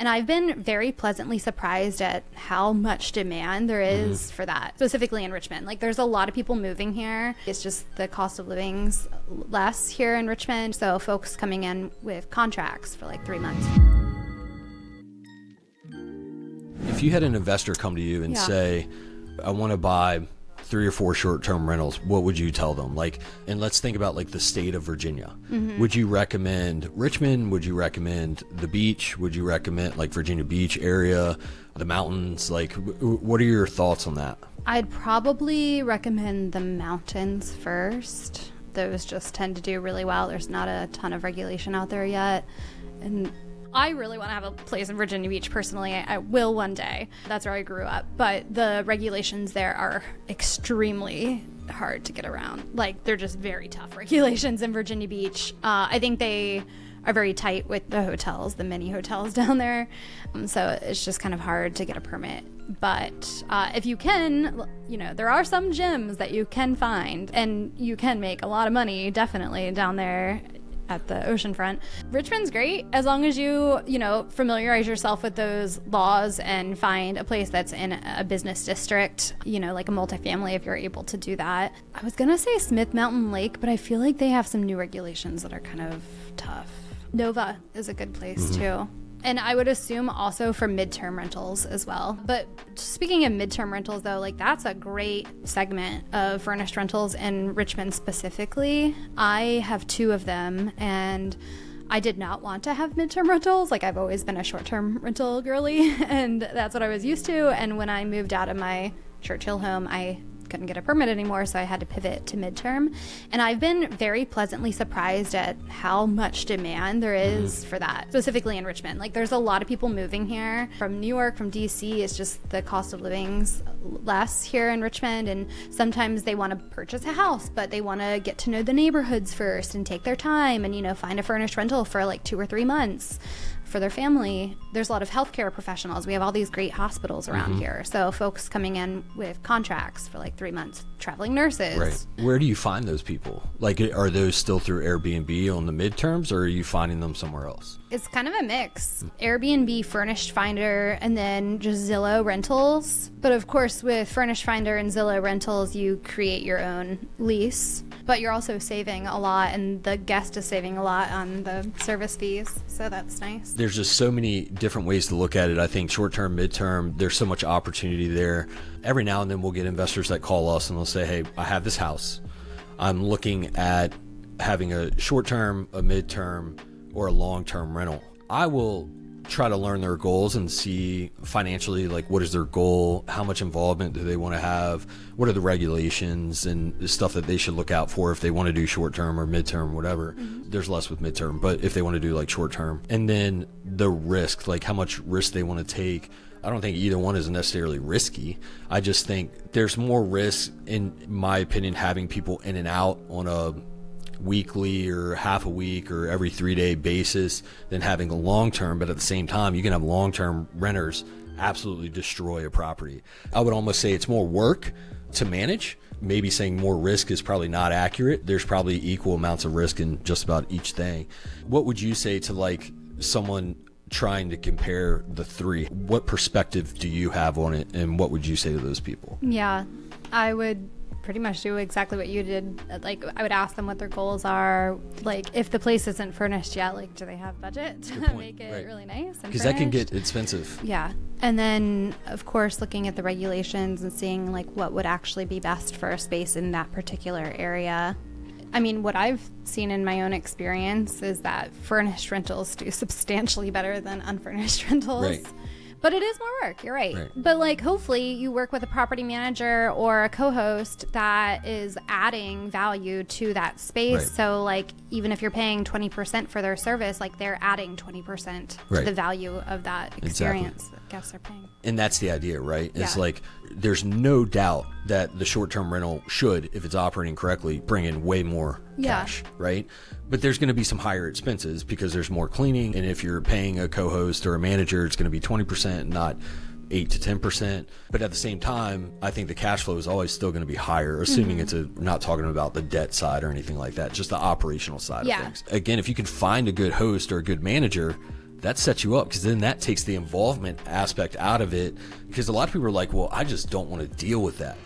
And I've been very pleasantly surprised at how much demand there is for that, specifically in Richmond. Like, there's a lot of people moving here. It's just the cost of living's less here in Richmond. So folks coming in with contracts for like 3 months. If you had an investor come to you and say, I want to buy 3 or 4 short-term rentals, what would you tell them? Like, and let's think about like the state of Virginia. Would you recommend Richmond? Would you recommend the beach? Would you recommend like Virginia Beach area, the mountains? Like, what are your thoughts on that? I'd probably recommend the mountains first. Those just tend to do really well. There's not a ton of regulation out there yet. And I really want to have a place in Virginia Beach personally. I will one day. That's where I grew up. But the regulations there are extremely hard to get around. Like, they're just very tough regulations in Virginia Beach. I think they are very tight with the hotels, the mini hotels down there. So it's just kind of hard to get a permit. But if you can, you know, there are some gyms that you can find, and you can make a lot of money definitely down there at the oceanfront. Richmond's great as long as you familiarize yourself with those laws and find a place that's in a business district, like a multifamily if you're able to do that. I was gonna say Smith Mountain Lake, but I feel like they have some new regulations that are kind of tough. Nova is a good place too. And I would assume also for midterm rentals as well. But speaking of midterm rentals, though, like that's a great segment of furnished rentals in Richmond specifically. I have 2 of them, and I did not want to have midterm rentals. Like, I've always been a short-term rental girly, and that's what I was used to. And when I moved out of my Churchill home, I couldn't get a permit anymore, so I had to pivot to midterm. And I've been very pleasantly surprised at how much demand there is for that, specifically in Richmond. Like, there's a lot of people moving here from New York, from DC. It's just the cost of living's less here in Richmond, and sometimes they want to purchase a house, but they want to get to know the neighborhoods first and take their time and find a furnished rental for like 2 or 3 months for their family. There's a lot of healthcare professionals. We have all these great hospitals around here. So folks coming in with contracts for like 3 months, traveling nurses. Right. Where do you find those people? Like, are those still through Airbnb on the midterms, or are you finding them somewhere else? It's kind of a mix. Airbnb, Furnished Finder, and then just Zillow Rentals. But of course, with Furnished Finder and Zillow Rentals, you create your own lease. But you're also saving a lot, and the guest is saving a lot on the service fees. So that's nice. There's just so many different ways to look at it. I think short-term, midterm, there's so much opportunity there. Every now and then we'll get investors that call us and they'll say, hey, I have this house. I'm looking at having a short-term, a midterm, or a long-term rental. I will try to learn their goals and see financially, like, what is their goal? How much involvement do they want to have? What are the regulations and the stuff that they should look out for if they want to do short-term or midterm, whatever. There's less with midterm, but if they want to do like short-term. And then the risk, like how much risk they want to take. I don't think either one is necessarily risky. I just think there's more risk, in my opinion, having people in and out on a weekly or half a week or every 3-day basis than having a long-term. But at the same time, you can have long-term renters absolutely destroy a property. I would almost say it's more work to manage. Maybe saying more risk is probably not accurate. There's probably equal amounts of risk in just about each thing. What would you say to like someone trying to compare the 3? What perspective do you have on it, and what would you say to those people? Yeah, I would pretty much do exactly what you did. Like, I would ask them what their goals are. Like, if the place isn't furnished yet, like, do they have budget to make it really nice? Because that can get expensive. Yeah. And then, of course, looking at the regulations and seeing like what would actually be best for a space in that particular area. I mean, what I've seen in my own experience is that furnished rentals do substantially better than unfurnished rentals. Right. But it is more work, you're right. But like, hopefully you work with a property manager or a co-host that is adding value to that space. So like, even if you're paying 20% for their service, like they're adding 20% to the value of that experience that guests are paying. And that's the idea, right? It's like, there's no doubt that the short-term rental should, if it's operating correctly, bring in way more cash, right? But there's going to be some higher expenses because there's more cleaning. And if you're paying a co-host or a manager, it's going to be 20%, not 8 to 10%. But at the same time, I think the cash flow is always still going to be higher, assuming it's not talking about the debt side or anything like that, just the operational side of things. Again, if you can find a good host or a good manager, that sets you up, because then that takes the involvement aspect out of it, because a lot of people are like, well, I just don't want to deal with that.